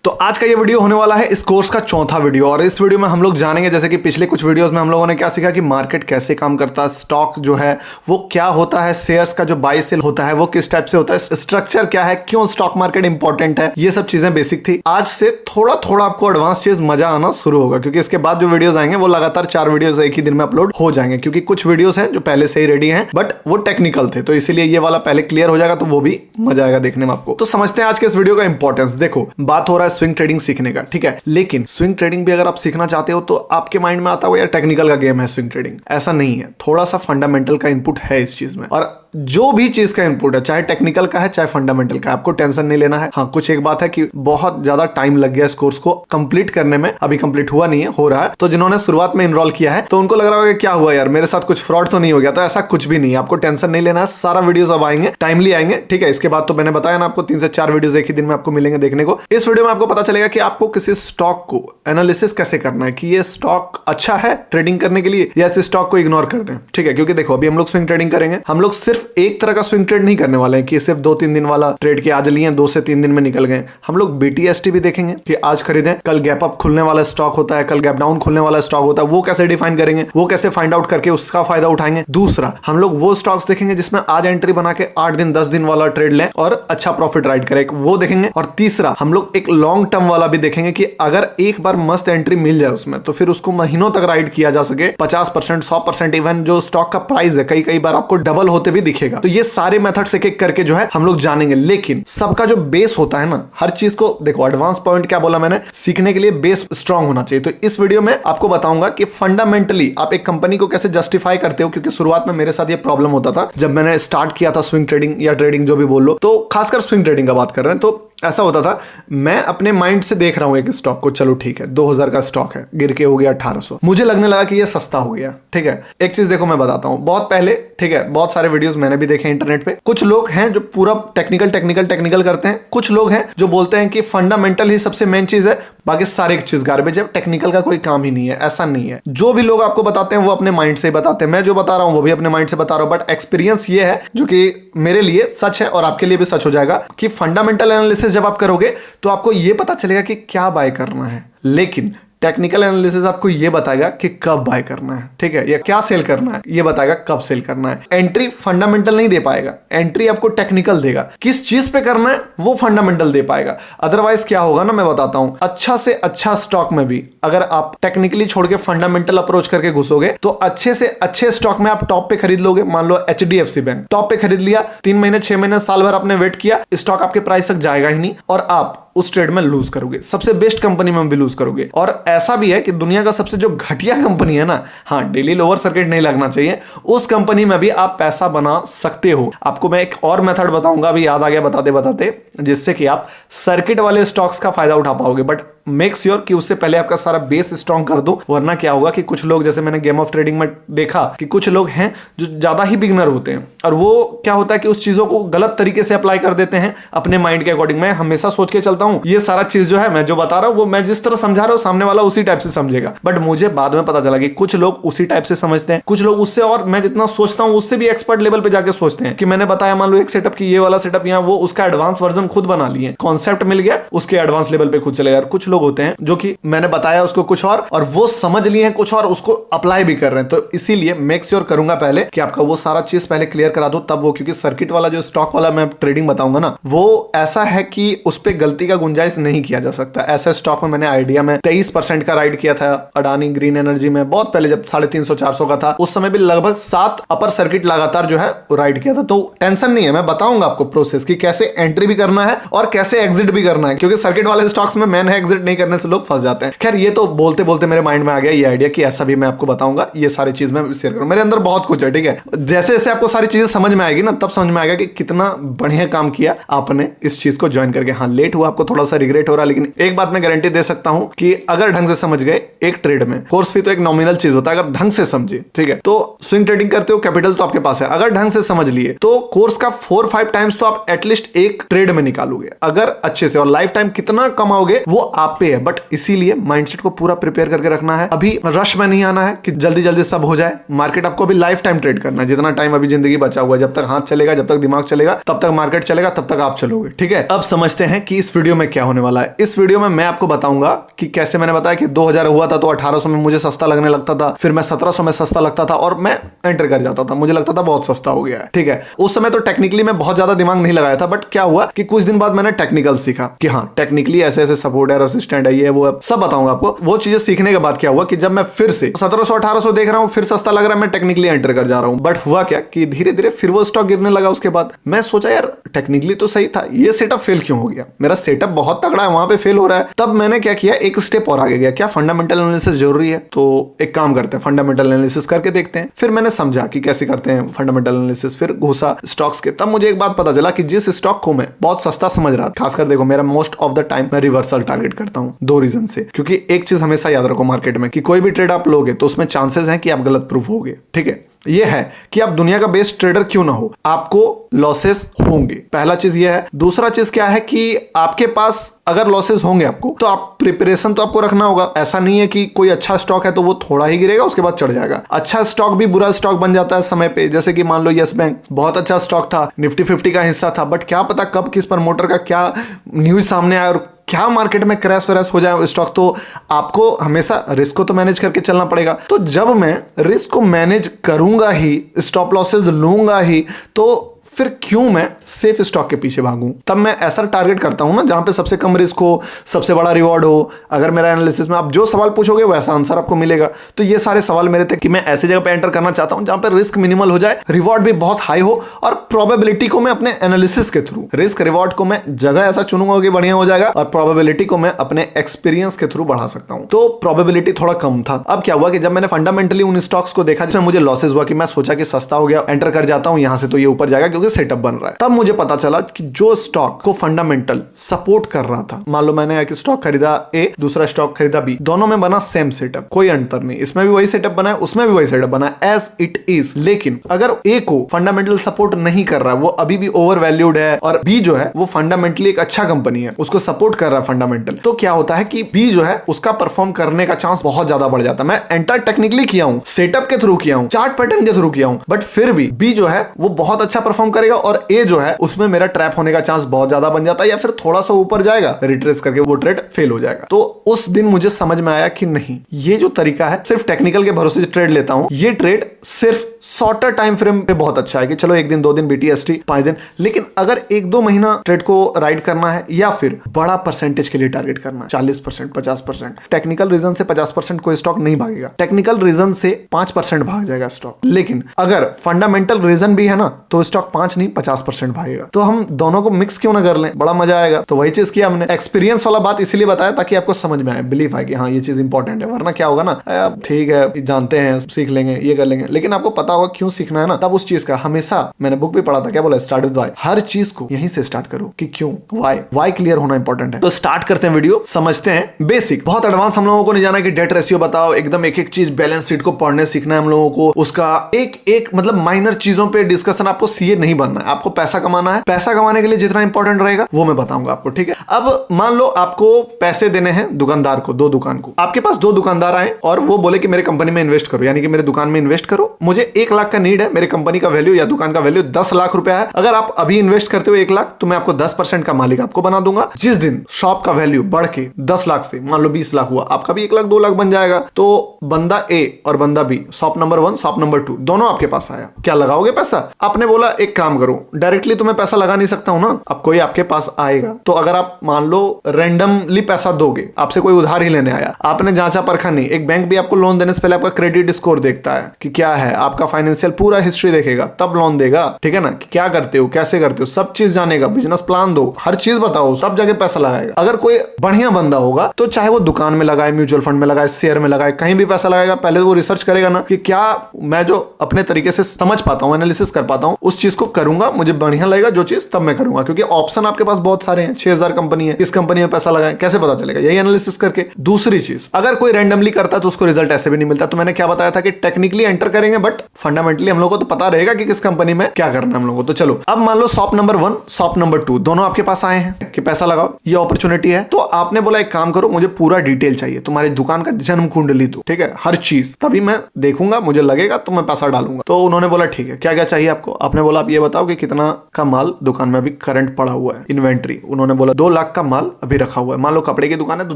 तो आज का ये वीडियो होने वाला है इस कोर्स का चौथा वीडियो और इस वीडियो में हम लोग जानेंगे जैसे कि पिछले कुछ वीडियोस में हम लोगों ने क्या सीखा कि मार्केट कैसे काम करता है, स्टॉक जो है वो क्या होता है, शेयर्स का जो बाय सेल होता है वो किस टाइप से होता है, स्ट्रक्चर क्या है, क्यों स्टॉक मार्केट इंपॉर्टेंट है, ये सब चीजें बेसिक थी। आज से थोड़ा थोड़ा आपको एडवांस चीज मजा आना शुरू होगा क्योंकि इसके बाद जो वीडियोज आएंगे वो लगातार 4 वीडियोज एक ही दिन में अपलोड हो जाएंगे क्योंकि कुछ वीडियोज हैं जो पहले से ही रेडी हैं बट वो टेक्निकल थे, तो इसीलिए ये वाला पहले क्लियर हो जाएगा तो वो भी मजा आएगा देखने में आपको। तो समझते हैं आज के इस वीडियो का इंपॉर्टेंस। देखो, बात हो रहा है स्विंग ट्रेडिंग सीखने का, ठीक है, लेकिन स्विंग ट्रेडिंग भी अगर आप सीखना चाहते हो तो आपके माइंड में आता हो यार टेक्निकल का गेम है स्विंग ट्रेडिंग, ऐसा नहीं है। थोड़ा सा फंडामेंटल का इनपुट है इस चीज में और जो भी चीज का इनपुट है चाहे टेक्निकल का है चाहे फंडामेंटल का, आपको टेंशन नहीं लेना है। हाँ, कुछ एक बात है कि बहुत ज्यादा टाइम लग गया इस कोर्स को कंप्लीट करने में, अभी कंप्लीट हुआ नहीं है, हो रहा है। तो जिन्होंने शुरुआत में इनरोल किया है तो उनको लग रहा होगा क्या हुआ यार मेरे साथ कुछ फ्रॉड तो नहीं हो गया, तो ऐसा कुछ भी नहीं है, आपको टेंशन नहीं लेना है। सारा वीडियोस अब आएंगे, टाइमली आएंगे, ठीक है। इसके बाद तो मैंने बताया ना आपको 3 से 4 वीडियोस एक ही दिन में आपको मिलेंगे देखने को। इस वीडियो में आपको पता चलेगा कि आपको किसी स्टॉक को एनालिसिस कैसे करना है कि ये स्टॉक अच्छा है ट्रेडिंग करने के लिए या इस स्टॉक को इग्नोर कर दें, ठीक है। क्योंकि देखो अभी हम लोग स्विंग ट्रेडिंग करेंगे, हम लोग सिर्फ एक तरह का स्विंग ट्रेड नहीं करने वाले हैं कि सिर्फ 2-3 दिन वाला ट्रेड के आज लिए 2 से 3 दिन में निकल गए। हम लोग BTST भी देखेंगे कि आज खरीदें, कल गैप अप खुलने वाला स्टॉक होता है, कल गैप डाउन खुलने वाला स्टॉक होता है, वो कैसे डिफाइन करेंगे, वो कैसे फाइंड आउट करके उसका फायदा उठाएंगे। दूसरा, हम लोग वो स्टॉक्स देखेंगे जिसमें आज एंट्री बना के 8 दिन 10 दिन वाला ट्रेड लें और अच्छा प्रॉफिट राइड करें, वो देखेंगे। और तीसरा, हम लोग एक लॉन्ग टर्म वाला भी देखेंगे कि अगर एक बार मस्त एंट्री मिल जाए उसमें तो फिर उसको महीनों तक राइड किया जा सके, 50% 100% इवन जो स्टॉक का प्राइस है कई बार आपको डबल होते भी दिखेगा। तो ये सारे मेथड्स एक एक करके जो है हम लोग जानेंगे, लेकिन सबका जो बेस होता है ना, हर चीज को देखो, एडवांस पॉइंट क्या बोला मैंने, सीखने के लिए बेस स्ट्रांग होना चाहिए। तो इस वीडियो में आपको बताऊंगा कि फंडामेंटली आप एक कंपनी को कैसे जस्टिफाई करते हो, क्योंकि शुरुआत में मेरे साथ ये प्रॉब्लम होता था जब मैंने स्टार्ट किया था स्विंग ट्रेडिंग या ट्रेडिंग जो भी बोल लो, तो खासकर स्विंग ट्रेडिंग का बात कर रहे हैं। तो ऐसा होता था, मैं अपने माइंड से देख रहा हूं एक स्टॉक को, चलो ठीक है 2000 का स्टॉक है, गिर के हो गया 1800, मुझे लगने लगा कि ये सस्ता हो गया, ठीक है। एक चीज देखो मैं बताता हूं, बहुत पहले, ठीक है, बहुत सारे वीडियोस मैंने भी देखे इंटरनेट पे, कुछ लोग हैं जो पूरा टेक्निकल करते हैं, कुछ लोग हैं जो बोलते हैं कि फंडामेंटल ही सबसे मेन चीज है, बाकी सारे चीज गार्बेज है, टेक्निकल का कोई काम ही नहीं है। ऐसा नहीं है, जो भी लोग आपको बताते हैं वो अपने माइंड से ही बताते हैं, मैं जो बता रहा हूं वो भी अपने माइंड से बता रहा हूं, बट एक्सपीरियंस ये है जो कि मेरे लिए सच है और आपके लिए भी सच हो जाएगा कि फंडामेंटल एनालिसिस जब आप करोगे तो आपको ये पता चलेगा कि क्या बाय करना है, लेकिन टेक्निकल एनालिसिस आपको ये बताएगा कि कब बाय करना है, ठीक है, या क्या सेल करना है, ये बताएगा कब सेल करना है। एंट्री फंडामेंटल नहीं दे पाएगा, एंट्री आपको टेक्निकल देगा, किस चीज पे करना है वो फंडामेंटल दे पाएगा। अदरवाइज क्या होगा ना, मैं बताता हूं, अच्छा से अच्छा स्टॉक में भी अगर आप टेक्निकली छोड़ के फंडामेंटल अप्रोच करके घुसोगे तो अच्छे से अच्छे स्टॉक में आप टॉप पे खरीद लोगे। मान लो HDFC बैंक टॉप पे खरीद लिया, 3 महीने 6 महीने साल भर आपने वेट किया, स्टॉक आपके प्राइस तक जाएगा ही नहीं और आप उस ट्रेड में लूज करोगे, सबसे बेस्ट कंपनी में भी लूज करोगे। और ऐसा भी है कि दुनिया का सबसे जो घटिया कंपनी है ना, हाँ, डेली लोअर सर्किट नहीं लगना चाहिए, उस कंपनी में भी आप पैसा बना सकते हो। आपको मैं एक और मेथड बताऊंगा, अभी याद आ गया बताते बताते, जिससे कि आप सर्किट वाले स्टॉक्स का फायदा उठा पाओगे, बट मेक श्योर कि उससे पहले आपका सारा बेस स्ट्रॉन्ग कर दो, वरना क्या होगा कि कुछ लोग, जैसे मैंने गेम ऑफ ट्रेडिंग में देखा कि कुछ लोग हैं जो ज्यादा ही बिगनर होते हैं और वो क्या होता है कि उस चीजों को गलत तरीके से अप्लाई कर देते हैं अपने माइंड के अकॉर्डिंग। मैं हमेशा सोच के चलता हूं ये सारा चीज जो है मैं जो बता रहा हूं वो मैं जिस तरह समझा रहा हूं सामने वाला उसी टाइप से समझेगा, बट मुझे बाद में पता चला कि कुछ लोग उसी टाइप से समझते हैं, कुछ लोग उससे, और मैं जितना सोचता हूं उससे भी एक्सपर्ट लेवल पे जाके सोचते हैं कि मैंने बताया मान लो एक सेटअप की ये वाला सेटअप, यहाँ वो उसका एडवांस वर्जन खुद बना लिए, कॉन्सेप्ट मिल गया, उसके एडवांस लेवल पे खुद चले। यार कुछ लोग होते हैं जो कि मैंने बताया उसको कुछ और वो समझ लिए हैं कुछ और, उसको अप्लाई भी कर रहे हैं। तो इसीलिए मेक श्योर करूंगा पहले कि आपका वो सारा चीज पहले क्लियर करा दो तब वो, क्योंकि सर्किट वाला जो स्टॉक वाला मैं ट्रेडिंग बताऊंगा ना, वो ऐसा है कि उस पर गलती का गुंजाइश नहीं किया जा सकता। ऐसे स्टॉक में मैंने आइडिया में 23% का राइड किया था, अडानी ग्रीन एनर्जी में बहुत पहले जब 350-400 का था, उस समय भी लगभग 7 अपर सर्किट लगातार जो है राइड किया था। तो टेंशन नहीं है, मैं बताऊंगा आपको प्रोसेस कि कैसे एंट्री भी करना है और कैसे एग्जिट भी करना है, क्योंकि सर्किट वाले स्टॉक्स में मैन है एग्जिट नहीं करने से लोग फंस जाते हैं। खैर ये तो बोलते बोलते मेरे माइंड में आ गया ये आइडिया कि ऐसा भी मैं आपको बताऊंगा, ये सारी चीज मैं शेयर करूं, मेरे अंदर बहुत कुछ है, ठीक है। जैसे जैसे आपको सारी चीजें समझ में आएगी ना, तब समझ में आएगा कि कितना बढ़िया काम किया आपने इस चीज को ज्वाइन करके। हाँ, लेट हुआ, आपको थोड़ा सा रिग्रेट हो रहा है, लेकिन एक बात मैं गारंटी दे सकता हूं कि अगर ढंग से समझ गए एक ट्रेड में, कोर्स फी तो एक नॉमिनल चीज होता है, अगर ढंग से समझे, ठीक है, तो स्विंग ट्रेडिंग करते हो, कैपिटल तो आपके पास है, अगर ढंग से समझ लिए तो कोर्स का 4-5 टाइम्स तो आप एटलीस्ट एक ट्रेड में निकालोगे अगर अच्छे से, और लाइफ टाइम कितना कमाओगे वो आप पे है, बट इसीलिए माइंडसेट को पूरा प्रिपेयर करके रखना है। अभी रश में नहीं आना है कि जल्दी जल्दी सब हो जाए। मार्केट आपको अभी लाइफ टाइम ट्रेड करना है, जितना टाइम अभी जिंदगी बचा हुआ है, जब तक हाथ चलेगा, जब तक दिमाग चलेगा, तब तक मार्केट चलेगा, तब तक आप चलोगे। ठीक है, अब समझते हैं कि इस वीडियो में क्या होने वाला है। इस वीडियो में मैं आपको बताऊंगा कि कैसे, मैंने बताया कि 2000 हुआ था तो 1800 में मुझे सस्ता लगने लगता था, फिर मैं 1700 में सस्ता लगता था और मैं एंटर कर जाता था, मुझे लगता था बहुत सस्ता हो गया है। ठीक है, उस समय तो टेक्निकली मैं बहुत ज्यादा दिमाग नहीं लगाया था, बट क्या हुआ कि कुछ दिन बाद मैंने टेक्निकल सीखा कि हाँ, टेक्निकली ऐसे ऐसे सपोर्ट है, रेसिस्टेंट है, ये वो है, सब बताऊंगा आपको। वो चीजें सीखने के बाद क्या हुआ कि जब मैं फिर से 1700 1800 देख रहा हूं, फिर सस्ता लग रहा है, मैं टेक्निकली एंटर कर जा रहा हूं, बट हुआ क्या कि धीरे धीरे फिर वो स्टॉक गिरने लगा। उसके बाद मैं सोचा यार टेक्निकली तो सही था, ये सेटअप फेल क्यों हो गया, मेरा सेटअप बहुत तगड़ा है, वहां पे फेल हो रहा है। तब मैंने क्या किया, एक स्टेप और आगे गया, क्या फंडामेंटल एनालिसिस जरूरी है, तो एक काम करते हैं, फंडामेंटल एनालिसिस करके देखते हैं। फिर मैंने समझा कि कैसे करते हैं फंडामेंटल एनालिसिस, फिर घुसा स्टॉक्स के। तब मुझे एक बात पता चला कि जिस स्टॉक को मैं बहुत सस्ता समझ रहा था, खासकर देखो मेरा मोस्ट ऑफ द टाइम मैं रिवर्सल टारगेट करता हूं, दो रीजन से। क्योंकि एक चीज हमेशा याद रखो मार्केट में कि कोई भी ट्रेड आप लोगे तो उसमें चांसेस हैं कि आप गलत प्रूफ होगे। ठीक है, ये है कि आप दुनिया का बेस्ट ट्रेडर क्यों ना हो, आपको लॉसेस होंगे, पहला चीज ये है। दूसरा चीज क्या है कि आपके पास अगर लॉसेस होंगे आपको, तो आप प्रिपरेशन तो आपको रखना होगा। ऐसा नहीं है कि कोई अच्छा स्टॉक है तो वो थोड़ा ही गिरेगा उसके बाद चढ़ जाएगा। अच्छा स्टॉक भी बुरा स्टॉक बन जाता है समय पे, जैसे कि मान लो यस बैंक बहुत अच्छा स्टॉक था, निफ्टी 50 का हिस्सा था, बट क्या पता कब किस प्रमोटर का क्या न्यूज सामने आया और क्या मार्केट में क्रैश वैश हो जाए स्टॉक। तो आपको हमेशा रिस्क को तो मैनेज करके चलना पड़ेगा। तो जब मैं रिस्क को मैनेज करूंगा ही, स्टॉप लॉसेस लूंगा ही, तो फिर क्यों मैं सेफ स्टॉक के पीछे भागूं। तब मैं ऐसा टारगेट करता हूं ना जहां पे सबसे कम रिस्क हो, सबसे बड़ा रिवॉर्ड हो। अगर मेरा एनालिसिस में आप जो सवाल पूछोगे वैसा आंसर आपको मिलेगा। तो ये सारे सवाल मेरे थे कि मैं ऐसी जगह पे एंटर करना चाहता हूं जहां पे रिस्क मिनिमल हो जाए, रिवॉर्ड भी बहुत हाई हो, और प्रोबेबिलिटी को मैं अपने एनालिसिस के थ्रू, रिस्क रिवॉर्ड को मैं जगह ऐसा चुनूंगा कि बढ़िया हो जाएगा, और प्रोबेबिलिटी को मैं अपने एक्सपीरियंस के थ्रू बढ़ा सकता हूं। तो प्रोबेबिलिटी थोड़ा कम था। अब क्या हुआ कि जब मैंने फंडामेंटली उन स्टॉक्स को देखा जिसमें मुझे लॉसेस हुआ, कि मैं सोचा कि सस्ता हो गया, एंटर कर जाता हूं यहां से तो ये ऊपर जाएगा क्योंकि सेटअप बन रहा है। तब मुझे पता चला कि जो स्टॉक को फंडामेंटल सपोर्ट कर रहा था, मान लो मैंने एक स्टॉक खरीदा ए, दूसरा स्टॉक खरीदा बी, दोनों में बना सेम सेटअप, कोई अंतर नहीं, इसमें भी वही सेटअप बना है, उसमें भी वही सेटअप बना है, एज इट इज। लेकिन अगर ए को फंडामेंटल सपोर्ट नहीं कर रहा है, वो अभी भी ओवर वैल्यूड है, और बी जो है वो फंडामेंटली एक अच्छा कंपनी है, उसको सपोर्ट कर रहा है फंडामेंटल, तो क्या होता है कि बी जो है उसका परफॉर्म करने का चांस बहुत ज्यादा बढ़ जाता है। मैं एंटर टेक्निकली किया हूं, सेटअप के थ्रू किया हूं, चार्ट पैटर्न के थ्रू किया हूं, बट फिर भी बी जो है वो बहुत अच्छा परफॉर्म करेगा, और ए जो है उसमें मेरा ट्रैप होने का चांस बहुत ज्यादा बन जाता है, या फिर थोड़ा सा ऊपर जाएगा, रिट्रेस करके वो ट्रेड फेल हो जाएगा। तो उस दिन मुझे समझ में आया कि नहीं, ये जो तरीका है सिर्फ टेक्निकल के भरोसे से ट्रेड लेता हूं, ये ट्रेड सिर्फ शॉर्टर टाइम फ्रेम पे बहुत अच्छा है कि चलो एक दिन, 2 दिन, BTST 5 दिन, लेकिन अगर 1-2 महीना ट्रेड को राइड करना है, या फिर बड़ा परसेंटेज के लिए टारगेट करना है, 40%, 50%, टेक्निकल रीजन से 50% कोई स्टॉक नहीं भागेगा, टेक्निकल रीजन से 5% भाग जाएगा स्टॉक। लेकिन अगर फंडामेंटल रीजन भी है ना, तो स्टॉक 5 नहीं 50% भागेगा। तो हम दोनों को मिक्स क्यों ना कर लें, बड़ा मजा आएगा। तो वही चीज किया हमने। एक्सपीरियंस वाला बात इसीलिए बताया ताकि आपको समझ में आए, बिलीव आए कि हाँ ये चीज इंपॉर्टेंट है। वरना क्या होगा ना, ठीक है जानते हैं, सीख लेंगे, ये कर लेंगे, लेकिन आपको पता होगा क्यों सीखना है ना। तब उस चीज का हमेशा, मैंने बुक भी पढ़ा था, क्या बोला, स्टार्ट विद व्हाई। हर चीज को यहीं से स्टार्ट करो कि क्यों, व्हाई क्लियर होना इंपॉर्टेंट है। तो स्टार्ट करते हैं वीडियो, समझते हैं बेसिक। बहुत एडवांस हम लोगों को नहीं जाना कि डेट रेशियो बताओ, एकदम एक एक चीज, बैलेंस शीट को पढ़ने सीखना है हम लोगों को, उसका एक एक मतलब माइनर चीजों पे डिस्कशन। आपको सीए नहीं बनना है, आपको पैसा कमाना है। पैसा कमाने के लिए जितना इंपॉर्टेंट रहेगा वो मैं बताऊंगा आपको, ठीक है। अब मान लो आपको पैसे देने हैं दुकानदार को, 2 दुकान को, आपके पास 2 दुकानदार आए और वो बोले कि मेरे कंपनी में इन्वेस्ट करो, यानी कि मेरे दुकान में इन्वेस्ट करो, मुझे 1 लाख का नीड है, मेरे कंपनी का वैल्यू या दुकान का वैल्यू 10 लाख रुपया है। अगर आप अभी इन्वेस्ट करते हो 1 लाख, तो मैं आपको 10% का मालिक आपको बना दूंगा। जिस दिन शॉप का वैल्यू बढ़ के 10 लाख से मान लो 20 लाख हुआ, आपका भी 1 लाख 2 लाख बन जाएगा। तो बंदा ए और बंदा B, shop number 1 shop number 2, दोनों आपके पास आया, क्या लगाओगे पैसा? आपने बोला एक काम करो, डायरेक्टली तुम्हें पैसा लगा नहीं सकता हूं ना, अब कोई आपके पास आएगा, तो अगर आप मान लो रैंडमली पैसा दोगे, आपसे कोई उधार ही लेने आया, आपने जांचा परखा नहीं, एक बैंक भी आपको लोन देने से पहले आपका क्रेडिट स्कोर देखता है कि क्या है, आपका फाइनेंशियल पूरा हिस्ट्री देखेगा, तब लोन देगा, ठीक है ना, कि क्या करते हो, कैसे करते हो, सब चीज जानेगा, बिजनेस प्लान दो, हर चीज बताओ, सब जगह पैसा लगाएगा। अगर कोई बढ़िया बंदा होगा तो चाहे वो दुकान में लगाए, म्यूचुअल फंड में लगाए, शेयर में लगाए, कहीं भी पैसा लगाएगा, पहले वो रिसर्च करेगा ना कि क्या मैं जो अपने तरीके से समझ पाता हूं, एनालिसिस कर पाता हूं, उस चीज को करूंगा, मुझे बढ़िया लगेगा जो चीज, तब मैं करूंगा। क्योंकि ऑप्शन आपके पास बहुत सारे हैं, 6000 कंपनी है, किस कंपनी में पैसा लगाएं, कैसे पता चलेगा? यही एनालिसिस करके। दूसरी चीज, अगर कोई रैंडमली करता है तो उसको रिजल्ट ऐसे भी नहीं मिलता। तो मैंने क्या बताया था कि टेक्निकली एंटर करेंगे, बट फंडामेंटली हम लोग को तो पता रहेगा कि किस कंपनी में क्या करना है हम लोग को। तो चलो, अब मान लो शॉप नंबर 1, शॉप नंबर 2 दोनों आपके पास आए हैं कि पैसा लगाओ, ये अपॉर्चुनिटी है। तो आपने बोला एक काम करो, मुझे पूरा डिटेल चाहिए, तुम्हारी दुकान का जन्म कुंडली दो, ठीक है, हर चीज, तभी मैं देखूंगा, मुझे लगेगा तो मैं पैसा डालूंगा। तो उन्होंने बोला ठीक है, क्या क्या चाहिए आपको? आपने बोला आप ये बताओ कि कितना का माल दुकान में अभी करंट पड़ा हुआ है, इन्वेंट्री। उन्होंने बोला 2 लाख का माल अभी रखा हुआ है। मान लो कपड़े की दुकान है तो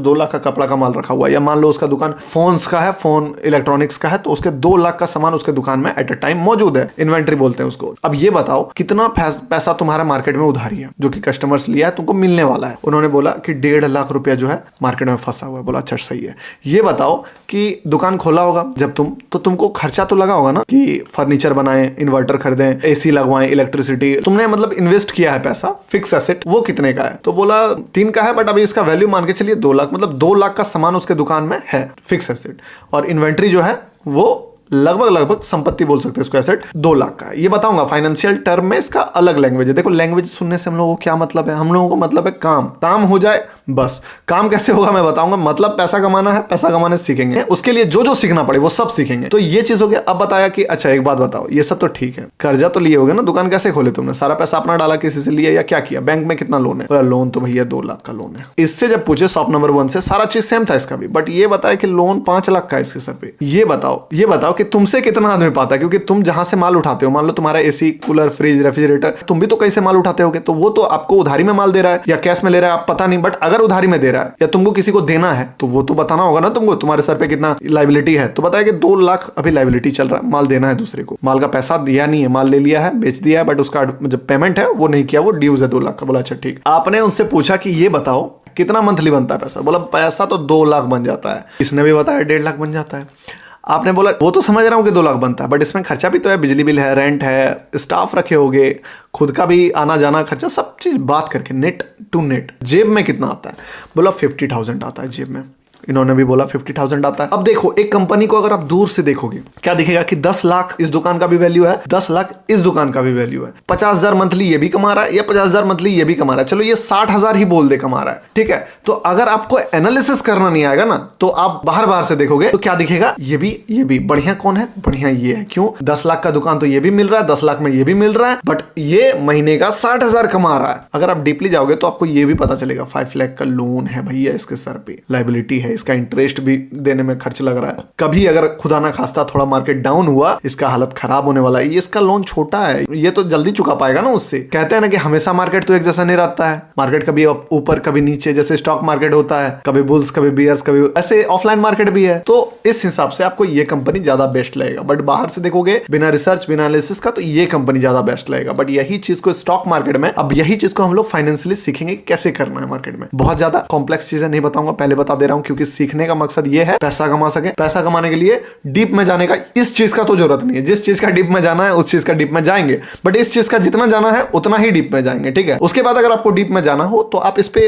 2 लाख का कपड़ा का माल रखा हुआ है, या मान लो उसका दुकान फोन्स का है, फोन इलेक्ट्रॉनिक्स का है, तो उसके 2 लाख का सामान उसके दुकान में एट अ टाइम मौजूद है, इन्वेंट्री बोलते हैं उसको। अब ये बताओ कितना पैसा तुम्हारा मार्केट में उधारी है जो कि कस्टमर्स लिया है, तुमको मिलने वाला है। उन्होंने बोला कि 1.5 लाख रुपया जो है मार्केट में फंसा हुआ है। बोला अच्छा सही है। ये बताओ कि दुकान खोला होगा जब तुमको खर्चा तो लगा होगा ना, कि फर्नीचर बनाए, इन्वर्टर खरीदें, एसी लगवाएं, इलेक्ट्रिसिटी, तुमने मतलब इन्वेस्ट किया है पैसा, फिक्स एसेट, वो कितने का है? तो बोला 3 का है, बट अभी इसका वैल्यू मान के चलिए 2 लाख, मतलब 2 लाख का सामान उसके दुकान में है, फिक्स एसेट, और इन्वेंट्री जो है वो लगभग संपत्ति बोल सकते हैं इसको, एसेट 2 लाख का है। ये बताऊंगा फाइनेंशियल टर्म में इसका अलग लैंग्वेज है। देखो लैंग्वेज सुनने से हम लोगों को क्या मतलब है, हम लोगों को मतलब है काम हो जाए बस। काम कैसे होगा मैं बताऊंगा, मतलब पैसा कमाना है, पैसा कमाने सीखेंगे, उसके लिए जो जो सीखना पड़े वो सब सीखेंगे। तो ये चीज हो गया। अब बताया कि अच्छा एक बात बताओ, ये सब तो ठीक है, कर्जा तो लिए होगे ना, दुकान कैसे खोले तुमने? सारा पैसा अपना डाला, किसी से लिया या क्या किया? बैंक में कितना लोन है? लोन तो भैया 2 लाख का लोन है। इससे जब पूछे शॉप नंबर 1 से, सारा चीज सेम था इसका भी, बट ये बताया कि लोन 5 लाख का है इसके सर पे। ये बताओ कि तुमसे कितना आदमी पाता है, क्योंकि तुम जहां से माल उठाते हो, मान लो तुम्हारा एसी, कूलर, फ्रिज, रेफ्रिजरेटर, तुम भी तो कहीं से माल उठाते होगे, तो वो तो आपको उधारी में माल दे रहा है या कैश में ले रहा है आप पता नहीं, बट अगर उधारी में दे रहा है या तुमको किसी को देना है तो वो तो बताना होगा ना तुमको, तुम्हारे सर पे कितना लायबिलिटी है। तो बताया कि 2 लाख अभी लायबिलिटी चल रहा है, माल देना है दूसरे को, माल का पैसा दिया नहीं है, माल ले लिया है, बेच दिया है, बट उसका जो पेमेंट है वो नहीं किया, वो ड्यूज है 2 लाख का। बोला अच्छा ठीक। आपने उनसे पूछा कि ये बताओ कितना मंथली बनता है पैसा? बोला पैसा तो 2 लाख बन जाता है। इसने भी बताया 1.5 लाख बन जाता है। आपने बोला वो तो समझ रहा हूँ कि 2 लाख बनता है, बट इसमें खर्चा भी तो है, बिजली बिल है, रेंट है, स्टाफ रखे होगे, खुद का भी आना जाना खर्चा, सब चीज बात करके नेट टू नेट जेब में कितना आता है? बोला 50,000 आता है जेब में। इन्होंने भी बोला 50,000 आता है। अब देखो एक कंपनी को अगर आप दूर से देखोगे क्या दिखेगा कि 10 लाख इस दुकान का भी वैल्यू है, 10 लाख इस दुकान का भी वैल्यू है, 50,000 मंथली ये भी कमा रहा है या 50,000 मंथली ये भी कमा रहा है, चलो ये 60,000 ही बोल दे कमा रहा है, ठीक है। तो अगर आपको एनालिसिस करना नहीं आएगा ना, तो आप बाहर से देखोगे तो क्या दिखेगा, ये भी बढ़िया कौन है, बढ़िया ये है। क्यों? 10 लाख का दुकान तो ये भी मिल रहा है, 10 लाख में ये भी मिल रहा है, बट ये महीने का 60,000 कमा रहा है। अगर आप डीपली जाओगे तो आपको ये भी पता चलेगा 5 लाख का लोन है भैया इसके सर पे, लायबिलिटी है, इसका इंटरेस्ट भी देने में खर्च लग रहा है, कभी अगर खुदा ना खास्ता थोड़ा मार्केट डाउन हुआ, इसका हालत खराब होने वाला है, ये इसका लोन छोटा है, ये तो जल्दी चुका पाएगा ना उससे। कहते हैं ना कि हमेशा मार्केट तो एक जैसा नहीं रहता है, मार्केट कभी ऊपर कभी नीचे, जैसे स्टॉक मार्केट होता है, कभी बुल्स कभी बियर्स, कभी ऐसे ऑफलाइन मार्केट भी है। तो इस हिसाब से आपको ये कंपनी ज्यादा बेस्ट लगेगा, बट बाहर से देखोगे बिना रिसर्च बिना एनालिसिस का तो ये कंपनी ज्यादा बेस्ट लगेगा। बट यही चीज को स्टॉक मार्केट में, अब यही चीज को हम लोग फाइनेंशियली सीखेंगे कैसे करना है मार्केट में। बहुत ज्यादा कॉम्प्लेक्स चीजें नहीं बताऊंगा, पहले बता दे रहा हूं, क्योंकि सीखने का मकसद ये है पैसा कमा सके। पैसा कमाने के लिए डीप में जाने का इस चीज का तो जरूरत नहीं है, जिस चीज का डीप में जाना है उस चीज का डीप में जाएंगे, बट इस चीज का जितना जाना है उतना ही डीप में जाएंगे, ठीक है। उसके बाद अगर आपको डीप में जाना हो तो आप इस पे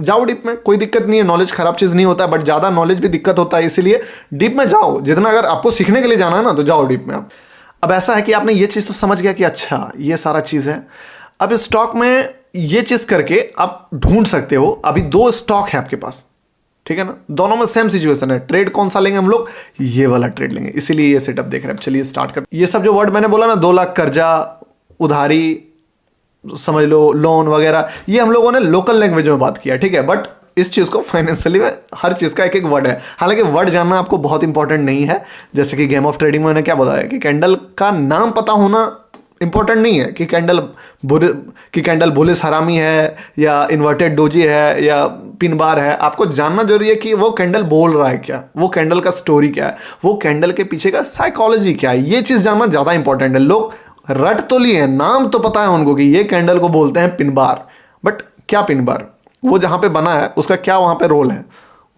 जाओ डीप में, कोई दिक्कत नहीं है, नॉलेज खराब चीज नहीं होता है, बट ज्यादा नॉलेज भी दिक्कत होता है, इसीलिए डीप में जाओ। जितना अगर आपको सीखने के लिए जाना है ना तो जाओ डीप में आप। अब ऐसा है कि आपने ये चीज तो समझ गया कि अच्छा ये सारा चीज है। अब स्टॉक में ये चीज करके आप ढूंढ सकते हो, अभी 2 स्टॉक है आपके पास, ठीक है ना, दोनों में सेम सिचुएशन है। ट्रेड कौन सा लेंगे हम लोग? ये वाला ट्रेड लेंगे, इसीलिए ये सेटअप देख रहे हैं। चलिए स्टार्ट कर। ये सब जो वर्ड मैंने बोला ना, 2 लाख कर्जा, उधारी, समझ लो लोन वगैरह, ये हम लोगों ने लोकल लैंग्वेज में बात किया, ठीक है। बट इस चीज को फाइनेंशियली में हर चीज का एक एक वर्ड है, हालांकि वर्ड जानना आपको बहुत इंपॉर्टेंट नहीं है। जैसे कि गेम ऑफ ट्रेडिंग में मैंने क्या बताया कि कैंडल का नाम पता होना इंपॉर्टेंट नहीं है, कि कैंडल बुलिस हरामी है या इन्वर्टेड डोजी है या पिन बार है। आपको जानना जरूरी है कि वो कैंडल बोल रहा है क्या, वो कैंडल का स्टोरी क्या है, वो कैंडल के पीछे का साइकोलॉजी क्या है, ये चीज जानना ज्यादा इंपॉर्टेंट है। लोग रट तो लिए, नाम तो पता है उनको कि ये कैंडल को बोलते हैं पिन बार, बट क्या पिन बार, वो जहां पे बना है उसका क्या वहां पे रोल है,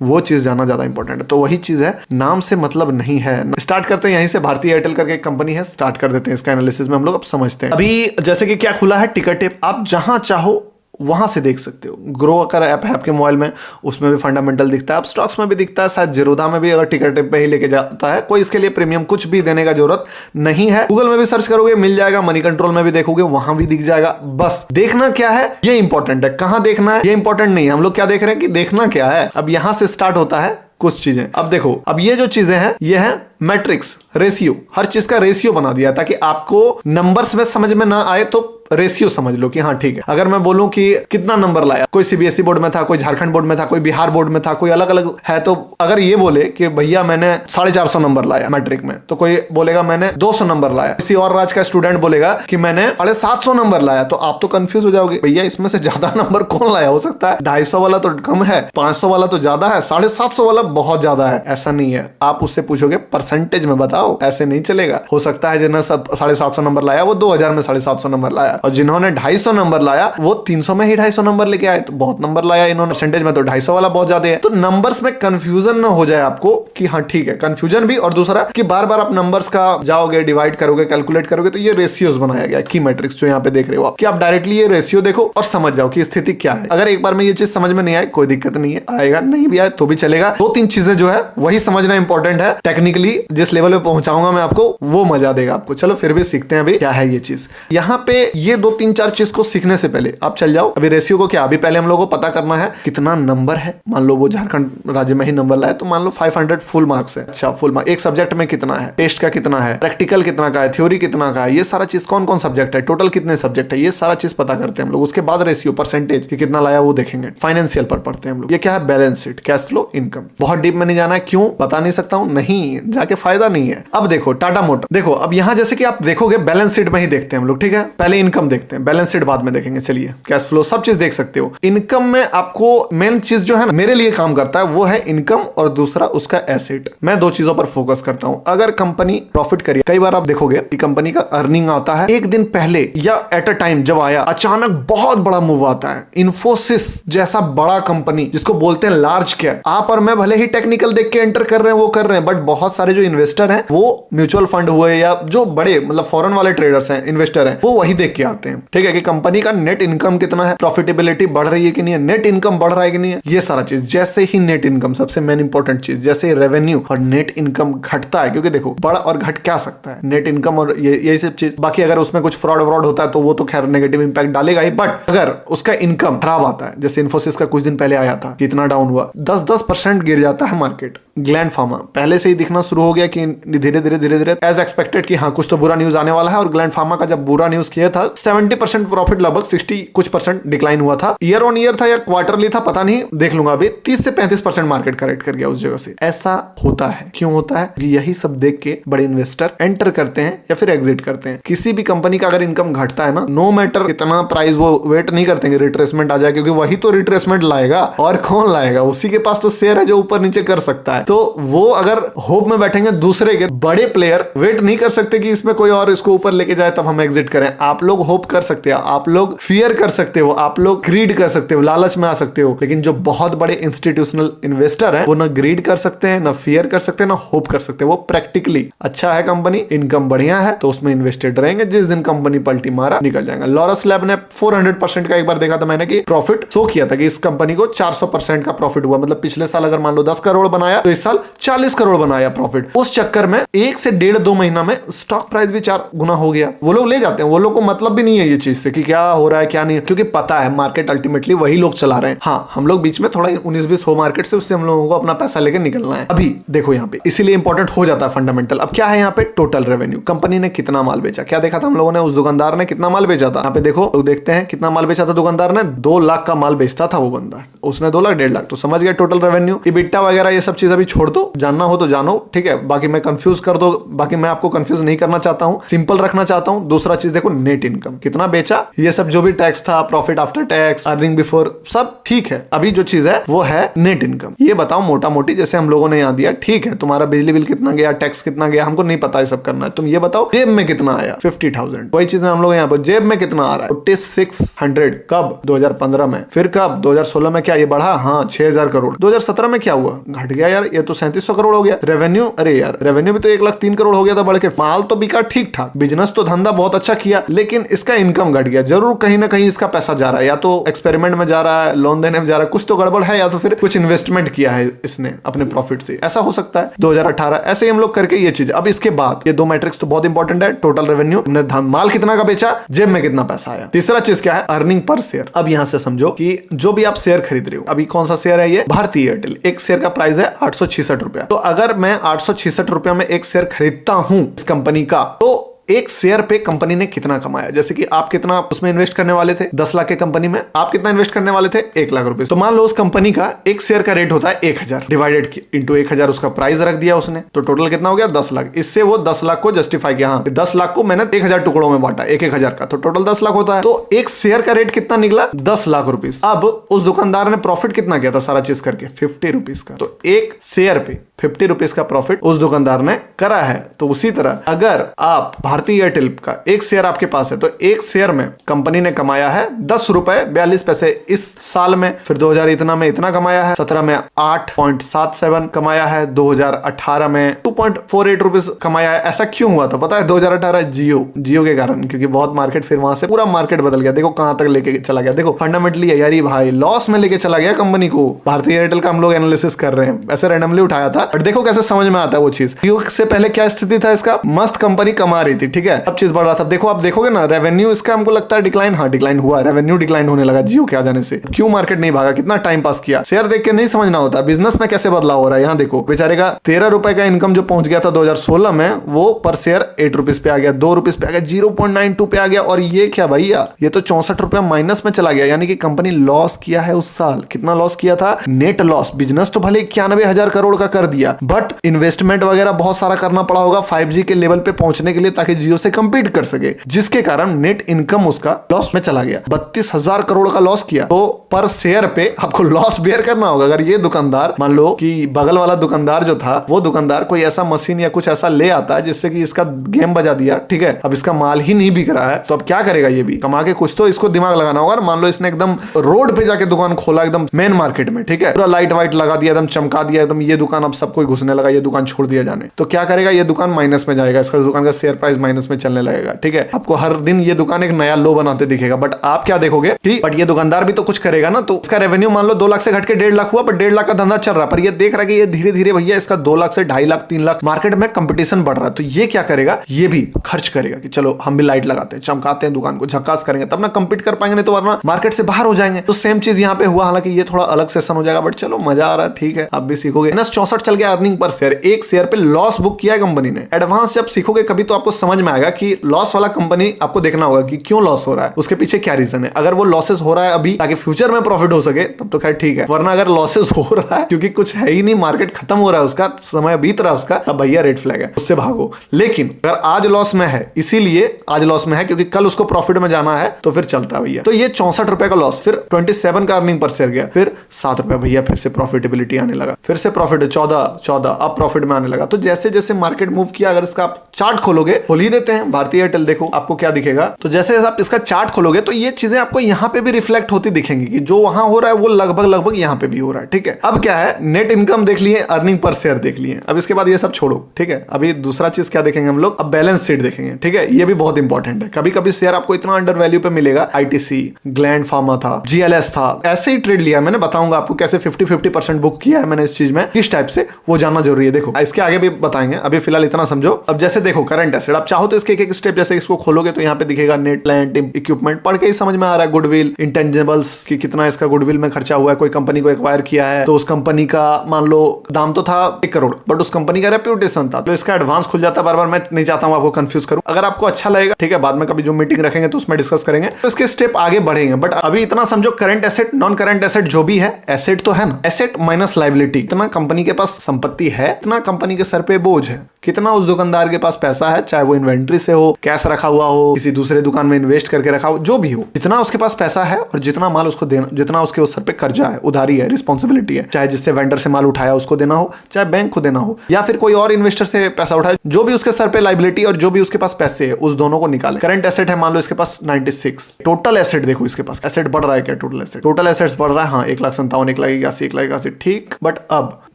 वो चीज जानना ज्यादा इंपॉर्टेंट है। तो वही चीज है, नाम से मतलब नहीं है। स्टार्ट करते हैं यहीं से, भारतीय एयरटेल करके एक कंपनी है, स्टार्ट कर देते हैं इसका एनालिसिस में हम लोग अब समझते हैं। अभी जैसे कि क्या खुला है, टिकर टेप, आप जहां चाहो वहां से देख सकते हो। ग्रो का ऐप है आपके मोबाइल में, उसमें भी फंडामेंटल दिखता है, अब स्टॉक्स में भी दिखता है, शायद जीरोधा में भी अगर टिकर टेप पे ही लेके जाता है। कोई इसके लिए प्रीमियम कुछ भी देने का जरूरत नहीं है। गूगल में भी सर्च करोगे मिल जाएगा, मनी कंट्रोल में भी देखोगे वहां भी दिख जाएगा। बस देखना क्या है ये इंपॉर्टेंट है, कहां देखना है ये इंपॉर्टेंट नहीं है। हम लोग क्या देख रहे हैं कि देखना क्या है। अब यहां से स्टार्ट होता है कुछ चीजें। अब देखो, अब ये जो चीजें हैं ये है मैट्रिक्स, रेशियो, हर चीज का रेशियो बना दिया ताकि आपको नंबर्स में समझ में ना आए तो रेशियो समझ लो कि हाँ ठीक है। अगर मैं बोलूं कि कितना नंबर लाया, कोई सीबीएसई बोर्ड में था, कोई झारखंड बोर्ड में था, कोई बिहार बोर्ड में था, कोई अलग अलग है, तो अगर ये बोले कि भैया मैंने 450 नंबर लाया मैट्रिक में, तो कोई बोलेगा मैंने 200 नंबर लाया। किसी और राज्य का स्टूडेंट बोलेगा कि मैंने 750 नंबर लाया, तो आप तो कंफ्यूज हो जाओगे, भैया इसमें से ज्यादा नंबर कौन लाया? हो सकता है 250 वाला तो कम है, 500 वाला तो ज्यादा है, 750 वाला बहुत ज्यादा है। ऐसा नहीं है, आप उससे पूछोगे परसेंटेज में बताओ, ऐसे नहीं चलेगा। हो सकता है जिन्होंने 750 नंबर लाया वो 2000 में 750 नंबर लाया, और जिन्होंने 250 नंबर लाया वो 300 में ही 250 नंबर लेके आए, तो बहुत नंबर लाया इन्होंने। परसेंटेज में तो 250 वाला बहुत ज्यादा है। तो नंबर्स में कंफ्यूजन ना हो जाए आपको कि हाँ ठीक है, कंफ्यूजन भी, और दूसरा कि बार बार आप नंबर्स का जाओगे, डिवाइड करोगे, कैलकुलेट करोगे, तो ये रेशियोज बनाया गया की मैट्रिक्स जो यहाँ पे देख रहे हो आप, कि आप डायरेक्टली ये रेशियो देखो और समझ जाओ कि स्थिति क्या है। अगर एक बार में ये चीज समझ में नहीं आए कोई दिक्कत नहीं है, आएगा, नहीं भी आए तो भी चलेगा। 2-3 चीजें जो है वही समझना इंपॉर्टेंट है। टेक्निकली जिस लेवल पे पहुंचाऊंगा मैं आपको वो मजा देगा आपको। चलो फिर भी सीखते हैं अभी क्या है ये चीज। यहाँ पे ये 2-3-4 चीज को सीखने से पहले आप चल जाओ अभी रेशियो को क्या, अभी पहले हम लोगों को पता करना है कितना नंबर है। मान लो वो झारखंड राज्य में ही नंबर लाए, तो मान लो 500 फुल मार्क्स है। अच्छा, फुल मार्क्स एक सब्जेक्ट में कितना है, टेस्ट का कितना है, प्रैक्टिकल कितना का है, थ्योरी कितना का है, ये सारा चीज कौन कौन सब्जेक्ट है, टोटल कितने सब्जेक्ट है, ये सारा चीज पता करते हैं हम लोग। उसके बाद रेशियो परसेंटेज कि कितना लाया वो देखेंगे। फाइनेंशियल पर पढ़ते हैं हम लोग। ये क्या है? Balance sheet, cash flow, income. बहुत डीप में नहीं जाना है, क्यों बता नहीं सकता हूं, नहीं जाके फायदा नहीं है। अब देखो टाटा मोटर, देखो अब यहां जैसे कि आप देखोगे बैलेंस शीट में ही देखते हैं हम लोग, ठीक है। पहले इनकम देखते हैं, बैलेंस शीट बाद में देखेंगे। चलिए कैश फ्लो सब चीज देख सकते हो। इनकम में आपको मेन चीज जो है ना मेरे लिए काम करता है वो है इनकम, और दूसरा उसका एसेट। मैं 2 चीजों पर फोकस करता हूं। अगर कंपनी प्रॉफिट करी, कई बार आप देखोगे कि कंपनी का अर्निंग आता है एक दिन पहले या एट अ टाइम, जब आया अचानक बहुत बड़ा मूव आता है। इन्फोसिस जैसा बड़ा कंपनी जिसको बोलते हैं लार्ज कैप, आप और मैं भले ही टेक्निकल देख के एंटर कर रहे हैं वो कर रहे हैं, बट बहुत सारे जो इन्वेस्टर हैं वो म्यूचुअल फंड हुए या जो बड़े मतलब फॉरेन वाले ट्रेडर्स हैं, इन्वेस्टर हैं, वो वही देख के आते हैं, ठीक है, कि कंपनी का नेट इनकम कितना है, प्रॉफिटेबिलिटी बढ़ रही है कि नहीं है, नेट इनकम बढ़ रहा है कि नहीं है, ये सारा चीज। जैसे ही नेट इनकम, सबसे मेन इंपॉर्टेंट चीज, जैसे ही रेवेन्यू और नेट इनकम घटता है, क्योंकि देखो बढ़ और घट क्या सकता है, नेट इनकम और यही सब चीज। बाकी अगर उसमें कुछ फ्रॉड होता है तो वो तो खैर नेगेटिव इंपैक्ट डालेगा ही, बट अगर उसका इनकम खराब आता है, जैसे इन्फोसिस का कुछ दिन पहले आया था, कितना डाउन हुआ, 10% गिर जाता है मार्केट। ग्लैंड फार्मा पहले से ही दिखना शुरू हो गया कि धीरे धीरे एज एक्सपेक्टेड कि हाँ कुछ तो बुरा न्यूज आने वाला है, और ग्लैंड फार्मा का जब बुरा न्यूज किया था 70% प्रॉफिट, लगभग 60 कुछ परसेंट डिक्लाइन हुआ था। ईयर ऑन ईयर था या क्वार्टरली था पता नहीं, देख लूंगा अभी। 30 से 35% मार्केट करेक्ट कर गया उस जगह से। ऐसा होता है, क्यों होता है? कि यही सब देख के बड़े इन्वेस्टर एंटर करते हैं या फिर एग्जिट करते हैं। किसी भी कंपनी का अगर इनकम घटता है ना, नो मैटर कितना प्राइस, वो वेट नहीं करते कि रिट्रेसमेंट आ जाए, क्योंकि वही तो रिट्रेसमेंट लाएगा, और कौन लाएगा? उसी के पास तो शेयर है जो ऊपर नीचे कर सकता है। तो वो अगर होप में बैठेंगे दूसरे के, बड़े प्लेयर वेट नहीं कर सकते कि इसमें कोई और इसको ऊपर लेके जाए तब हम एग्जिट करें। आप लोग होप कर सकते हो, आप लोग फियर कर सकते हो, आप लोग ग्रीड कर सकते हो, लालच में आ सकते हो, लेकिन जो बहुत बड़े इंस्टीट्यूशनल इन्वेस्टर हैं वो ना ग्रीड कर सकते हैं, ना फियर कर सकते हैं, ना होप कर सकते हैं। वो प्रैक्टिकली अच्छा है कंपनी, इनकम बढ़िया है तो उसमें इन्वेस्टेड रहेंगे। जिस दिन कंपनी पलटी मारा निकल जाएगा। लॉरस लैब ने 400% का एक बार देखा था मैंने कि प्रॉफिट शो किया था कि इस कंपनी को 400% का प्रॉफिट हुआ। मतलब पिछले साल अगर मान लो 10 करोड़ बनाया तो इस साल 40 करोड़ बनाया प्रॉफिट। उस चक्कर में 1 से 1.5-2 महीना में स्टॉक प्राइस भी 4 गुना हो गया। वो लोग ले जाते हैं, वो लोग को मतलब भी नहीं है ये चीज से कि क्या हो रहा है क्या नहीं, क्योंकि पता है मार्केट अल्टीमेटली वही लोग चला रहे हैं। हाँ, हम लोग बीच में थोड़ा 19-20 हो मार्केट से, उससे हम लोगों को अपना पैसा लेकर निकलना है। अभी देखो यहाँ पे इसीलिए इंपॉर्टेंट हो जाता है फंडामेंटल। अब क्या है यहाँ पे? टोटल रेवेन्यू, कंपनी ने कितना माल बेचा। क्या देखा था हम लोगों ने? उस दुकानदार ने कितना माल बेचा था। यहाँ पे देखो, लोग देखते हैं कितना माल बेचा था दुकानदार ने। 2 लाख का माल बेचता था वो बंदा, उसने 2 लाख 1.5 लाख, तो समझ गया टोटल रेवेन्यू। EBITDA वगैरह ये सब चीज अभी छोड़ दो, जानना हो तो जानो, ठीक है। बाकी मैं कंफ्यूज कर दो, बाकी मैं आपको कंफ्यूज नहीं करना चाहता हूँ, सिंपल रखना चाहता हूँ। दूसरा चीज देखो, नेट इनकम कितना बेचा, ये सब जो भी टैक्स था, profit after tax, earning before, सब ठीक है। अभी जो चीज है वो है नेट इनकम। ये बताओ मोटा मोटी, जैसे हम लोगों ने यहाँ दिया, ठीक है, तुम्हारा बिजली बिल कितना गया, टैक्स कितना गया, हमको नहीं पता, ये सब करना है। तुम ये बताओ जेब में कितना आया, 50,000। वही चीज में हम लोग यहाँ पर जेब में कितना आ रहा है, 4600। कब? 2015 में। फिर कब? 2016 में। क्या ये बढ़ा? हाँ, 6000 करोड़। 2017 में क्या हुआ? घट गया यार, ये तो 3700 करोड़ हो गया। रेवेन्यू, अरे यार रेवेन्यू भी तो 1,03 करोड़ हो गया था बढ़ के। माल तो बिका ठीक ठाक, बिजनेस तो धंधा बहुत अच्छा किया, लेकिन इसका इनकम घट गया। जरूर कहीं ना कहीं इसका पैसा जा रहा है, या तो एक्सपेरिमेंट में जा रहा है, लोन देने में जा रहा है, कुछ तो गड़बड़ है, या तो फिर कुछ इन्वेस्टमेंट किया है इसने अपने प्रॉफिट से, ऐसा हो सकता है। 2018 ऐसे ही हम लोग करके ये चीज। अब इसके बाद ये 2 मैट्रिक्स तो बहुत इंपॉर्टेंट है। टोटल रेवेन्यू, माल कितना का बेचा, जेब में कितना पैसा आया। तीसरा चीज क्या है? Earning per share. अब यहां से समझो कि जो भी आप शेयर खरीद रहे हो, अभी कौन सा शेयर है ये? भारतीय एयरटेल। एक शेयर का प्राइस है 866 रुपया। तो अगर मैं ₹466 में एक शेयर खरीदता हूं इस कंपनी का, तो एक शेयर पे कंपनी ने कितना कमाया। जैसे कि आप कितना उसमें इन्वेस्ट करने वाले थे, 10 लाख के कंपनी में आप कितना इन्वेस्ट करने वाले थे, 1 लाख रुपए। तो मान लो उस कंपनी का एक शेयर का रेट होता है 1000 डिवाइडेड इंटू 1000 उसका प्राइस रख दिया उसने, तो टोटल कितना हो गया 10 लाख। इससे वो 10 लाख को जस्टिफाई किया, हाँ 10 लाख को मैंने 1000 टुकड़ों में बांटा, एक 1000 का, तो टोटल 10 लाख होता है। तो एक शेयर का रेट कितना निकला 10 लाख रुपीज। अब उस दुकानदार ने प्रॉफिट कितना किया था सारा चीज करके 50 रुपीज का, तो एक शेयर पे 50 रुपीज का प्रॉफिट उस दुकानदार ने करा है। तो उसी तरह अगर आप भारतीय एयरटेल का एक शेयर आपके पास है, तो एक शेयर में कंपनी ने कमाया है 10 रुपए 42 पैसे इस साल में, फिर 2000 इतना में इतना कमाया है, 17 में 8.77 कमाया है, 2018 में 2.48 रुपीज कमाया है। ऐसा क्यों हुआ था पता है? 2018 जियो के कारण, क्योंकि बहुत मार्केट, फिर वहां से पूरा मार्केट बदल गया। देखो कहां तक लेके चला गया, देखो फंडामेंटली यार भाई लॉस में लेके चला गया कंपनी को। भारतीय एयरटेल का हम लोग एनालिसिस कर रहे हैं, ऐसे रैंडमली उठाया था, बट देखो कैसे समझ में आता है वो चीज। जियो से पहले क्या स्थिति था इसका, मस्त कंपनी कमा रही थी, ठीक है, अब चीज बढ़ रहा था। देखो आप देखोगे ना रेवेन्यू इसका हमको लगता है डिक्लाइन, हाँ डिक्लाइन हुआ, रेवेन्यू डिक्लाइन होने लगा जियो के आ जाने से। क्यों मार्केट नहीं भागा, कितना टाइम पास किया, शेयर देख के नहीं समझना होता बिजनेस में कैसे बदलाव हो रहा है। यहाँ देखो बेचारे का 13 रुपए का इनकम जो पहुंच गया था 2016 में, वो पर शेयर 8 रुपीज पे आ गया, 2 रुपीज पे आ गया, 0.92 पे आ गया। और ये क्या भैया, ये तो 64 रुपया माइनस में चला गया, यानी कि कंपनी लॉस किया है उस साल। कितना लॉस किया था, नेट लॉस। बिजनेस तो भले 91,000 करोड़ का कर दिया, बट इन्वेस्टमेंट वगैरह बहुत सारा करना पड़ा होगा 5G के लेवल पे पहुंचने के लिए, ताकि जियो से कंपीट कर सके, जिसके कारण नेट इनकम उसका लॉस में चला गया। 32,000 करोड़ का लॉस किया, तो पर शेयर पे आपको लॉस बेयर करना होगा। अगर ये दुकानदार, मान लो कि बगल वाला दुकानदार जो था, वो दुकानदार कोई ऐसा मशीन या कुछ ऐसा ले आता है जिससे कि इसका गेम बजा दिया, ठीक है, अब इसका माल ही नहीं बिक रहा है, तो अब क्या करेगा, ये भी कमा के कुछ तो इसको दिमाग लगाना होगा। मान लो इसने एकदम रोड पे जाके दुकान खोला, एकदम मेन मार्केट में, ठीक है, पूरा लाइट वाइट लगा दिया, एकदम चमका दिया, एकदम ये दुकान अब सबको घुसने लगा, ये दुकान छोड़ दिया जाने, तो क्या करेगा, ये दुकान माइनस में जाएगा, इसका दुकान का शेयर प्राइस माइनस में चलने लगेगा, ठीक है। आपको हर दिन ये दुकान एक नया लो बनाते दिखेगा, बट आप क्या देखोगे कि बट ये दुकानदार भी तो कुछ करेगा ना, तो इसका रेवेन्यू मान लो 2 लाख से घट के 1.5 लाख हुआ, बट 1.5 लाख का धंधा चल रहा है, पर ये देख रहा है कि ये धीरे धीरे भैया इसका 2 लाख से 2.5 लाख 3 लाख मार्केट में कंपटीशन बढ़ रहा है, तो ये क्या करेगा, ये भी खर्च करेगा कि चलो हम भी लाइट लगाते हैं, चमकाते हैं दुकान को, झक्कास करेंगे, तब ना कंपीट कर पाएंगे, नहीं तो वरना मार्केट से बाहर हो जाएंगे। तो सेम चीज यहाँ पे हुआ, हालांकि ये थोड़ा अलग सेशन हो जाएगा, बट चलो मजा आ रहा है, ठीक है, आप भी सीखोगे। 64 चल गया अर्निंग पर शेयर, एक शेयर पे लॉस बुक किया है कंपनी ने। एडवांस जब सीखोगे कभी, तो आपको समझ में आएगा कि लॉस वाला कंपनी आपको देखना होगा कि क्यों लॉस हो रहा है, उसके पीछे क्या रीजन है। अगर वो लॉसेस हो रहा है अभी ताकि फ्यूचर में प्रॉफिट हो सके, तब तो खैर ठीक है, वरना अगर लॉसेस हो रहा है क्योंकि कुछ है ही नहीं, मार्केट खत्म हो रहा है, उसका समय बीत रहा है उसका, तब भैया रेड फ्लैग है, उससे भागो। लेकिन अगर आज लॉस में है, इसीलिए आज लॉस में है क्योंकि कल उसको प्रॉफिट में जाना है, तो फिर चलता है भैया। तो ये 64 रुपए का लॉस, फिर 27 का अर्निंग पर शेयर गया, फिर 7 रुपए भैया, फिर से प्रॉफिटेबिलिटी आने लगा, फिर से प्रॉफिट 14 अब प्रॉफिट में आने लगा। तो जैसे जैसे मार्केट मूव किया, अगर इसका आप चार्ट खोलोगे, खोल ही देते हैं भारतीय एयरटेल, देखो आपको क्या दिखेगा। तो जैसे आप इसका चार्ट खोलोगे तो ये चीजें आपको यहाँ पे भी रिफ्लेक्ट होती दिखेंगी कि जो वहां हो रहा है वो लगभग यहाँ पे भी हो रहा है, ठीक है। अब क्या है, नेट इनकम देख लिए, अर्निंग पर शेयर देख लिए, अब इसके बाद ये सब छोड़ो, ठीक है। अभी दूसरा चीज क्या देखेंगे हम लोग, अब बैलेंस शीट देखेंगे, ठीक है। ये भी बहुत इंपॉर्टेंट है। कभी कभी शेयर आपको इतना अंडर वैल्यू पे मिलेगा, आईटीसी, ग्लैंड फार्मा था, जीएलएस था, ऐसे ही ट्रेड लिया मैंने, बताऊंगा आपको कैसे 50-50% बुक किया है मैंने इस चीज में, किस टाइप से, वो जानना जरूरी है। देखो इसके आगे भी बताएंगे, अभी फिलहाल इतना समझो। अब जैसे देखो करंट एसेट, आप चाहो तो इसके एक स्टेप, जैसे इसको खोलोगे तो यहाँ पे दिखेगा नेट प्लांट इक्विपमेंट, पढ़ के ही समझ में आ रहा है। गुडविल, इंटेंजिबल्स की कितना इसका गुडविल में खर्चा हुआ है, कोई कंपनी को एक्वायर किया है तो उस कंपनी का मान लो दाम तो था 1 करोड़, बट उस कंपनी का रेप्यूटेशन था, तो इसका एडवांस खुल जाता है। बार बार मैं नहीं चाहता हूं आपको कंफ्यूज करूं, अगर आपको अच्छा लगेगा ठीक है, बाद में कभी जो मीटिंग रखेंगे तो उसमें डिस्कस करेंगे, तो इसके स्टेप आगे बढ़ेंगे। बट अभी इतना समझो, current asset, non current asset जो भी है, एसेट तो है ना, एसेट माइनस लायबिलिटी, इतना कंपनी के पास संपत्ति है, इतना कंपनी के सर पे बोझ है, कितना उस दुकानदार के पास पैसा है, चाहे वो इन्वेंट्री से हो, कैश रखा हुआ हो, किसी दूसरे दुकान में इन्वेस्ट करके रखा हो, जो भी हो, जितना उसके पास पैसा है और जितना माल उसको देना, जितना उसके उस सर पे कर्जा है, उधारी है, रिस्पॉन्सिबिलिटी है, चाहे जिससे वेंडर से माल उठाया उसको देना हो, चाहे बैंक को देना हो, या फिर कोई और इन्वेस्टर से पैसा उठाए, जो भी उसके सर पे लायबिलिटी और जो भी उसके पास पैसे है, उस दोनों को निकाले। करंट एसेट है मान लो इसके पास 96, टोटल एसेट देखो इसके पास, एसेट बढ़ रहा है क्या, टोटल एसेट्स बढ़ रहा है, हाँ 1,57,000, 1,81,000, 1,81,000, ठीक। बट अब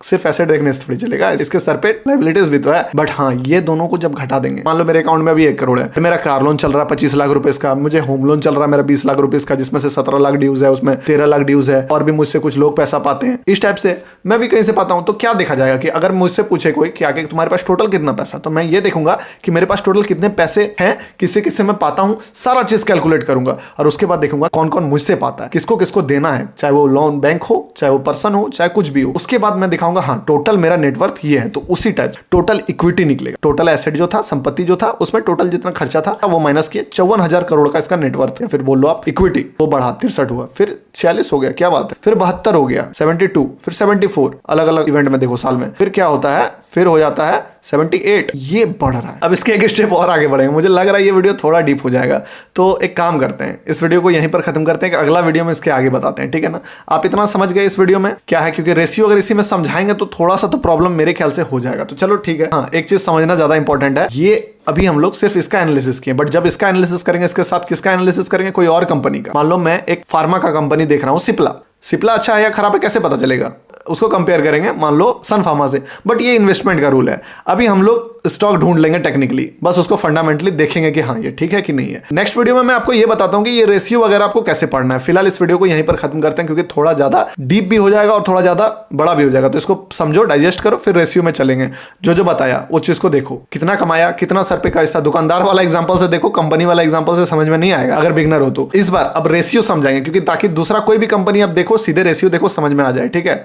सिर्फ एसेट देखने से थोड़ी चलेगा, इसके सर पे लायबिलिटीज भी तो है। बट हाँ, ये दोनों को जब घटा देंगे, मान लो मेरे अकाउंट में अभी 1 करोड़ है, मेरा कार लोन चल रहा है 25 लाख रुपए का, मुझे होम लोन चल रहा है मेरा 20 लाख रुपए का, जिसमें से 17 लाख ड्यूज है, उसमें 13 लाख ड्यूज है, और भी मुझसे कुछ लोग पैसा पाते हैं। इस टाइप से मैं भी कहीं से पाता हूं। तो क्या देखा जाएगा कि अगर मुझसे पूछे कोई कि आगे तुम्हारे पास टोटल कितना पैसा, तो मैं ये देखूंगा कि मेरे पास टोटल कितने पैसे हैं, किससे किससे मैं पाता हूं, सारा चीज कैलकुलेट करूंगा, और उसके बाद देखूंगा कौन कौन मुझसे पाता है, किसको किसको देना है, चाहे वो लोन बैंक हो, चाहे वो पर्सन हो, चाहे कुछ भी हो। उसके बाद मैं दिखाऊंगा हाँ टोटल मेरा नेटवर्थ ये है, तो उसी टाइप टोटल इक्विटी निकलेगा, टोटल एसेट जो था, संपत्ति जो था, उसमें टोटल जितना खर्चा था वो माइनस किए, 54,000 करोड़ का इसका नेटवर्थ है। फिर बोल लो आप इक्विटी, वो बढ़ा 63 हुआ, फिर 46 हो गया, क्या बात है, फिर 72 हो गया, 72, फिर 74, अलग अलग इवेंट में देखो साल में, फिर क्या होता है, फिर हो जाता है 78, ये बढ़ रहा है। अब इसके एक स्टेप और आगे बढ़ेंगे, मुझे लग रहा है ये वीडियो थोड़ा डीप हो जाएगा, तो एक काम करते हैं, इस वीडियो को यहीं पर खत्म करते हैं, कि अगला वीडियो में इसके आगे बताते हैं, ठीक है ना। आप इतना समझ गए इस वीडियो में क्या है, क्योंकि रेशियो अगर इसी में समझाएंगे तो थोड़ा सा तो प्रॉब्लम मेरे ख्याल से हो जाएगा। तो चलो ठीक है, हाँ एक चीज समझना ज्यादा इंपॉर्टेंट है, ये अभी हम लोग सिर्फ इसका एनालिसिस किए, बट जब इसका एनालिसिस करेंगे इसके साथ किसका एनालिसिस करेंगे, कोई और कंपनी का। मान लो मैं एक फार्मा का कंपनी देख रहा हूँ, सिप्ला अच्छा है या खराब है कैसे पता चलेगा, उसको कंपेयर करेंगे मान लो सन फार्मा से, बट ये इन्वेस्टमेंट का रूल है। अभी हम लोग स्टॉक ढूंढ लेंगे टेक्निकली, बस उसको फंडामेंटली देखेंगे कि हाँ ये ठीक है कि नहीं है। नेक्स्ट वीडियो में मैं आपको ये बताता हूँ कि ये रेशियो वगैरह आपको कैसे पढ़ना है। फिलहाल इस वीडियो को यहीं पर खत्म करते हैं, क्योंकि थोड़ा ज्यादा डीप भी हो जाएगा और थोड़ा ज्यादा बड़ा भी हो जाएगा, तो इसको समझो, डाइजेस्ट करो, फिर रेशियो में चलेंगे। जो बताया वो चीज को देखो, कितना कमाया, कितना सर पे कर्ज था, दुकानदार वाला एग्जांपल से देखो, कंपनी वाला एग्जांपल से समझ में नहीं आएगा अगर बिगनर हो तो। इस बार अब रेशियो समझाएंगे, क्योंकि ताकि दूसरा कोई भी कंपनी आप देखो सीधे रेशियो देखो समझ में आ जाए, ठीक है।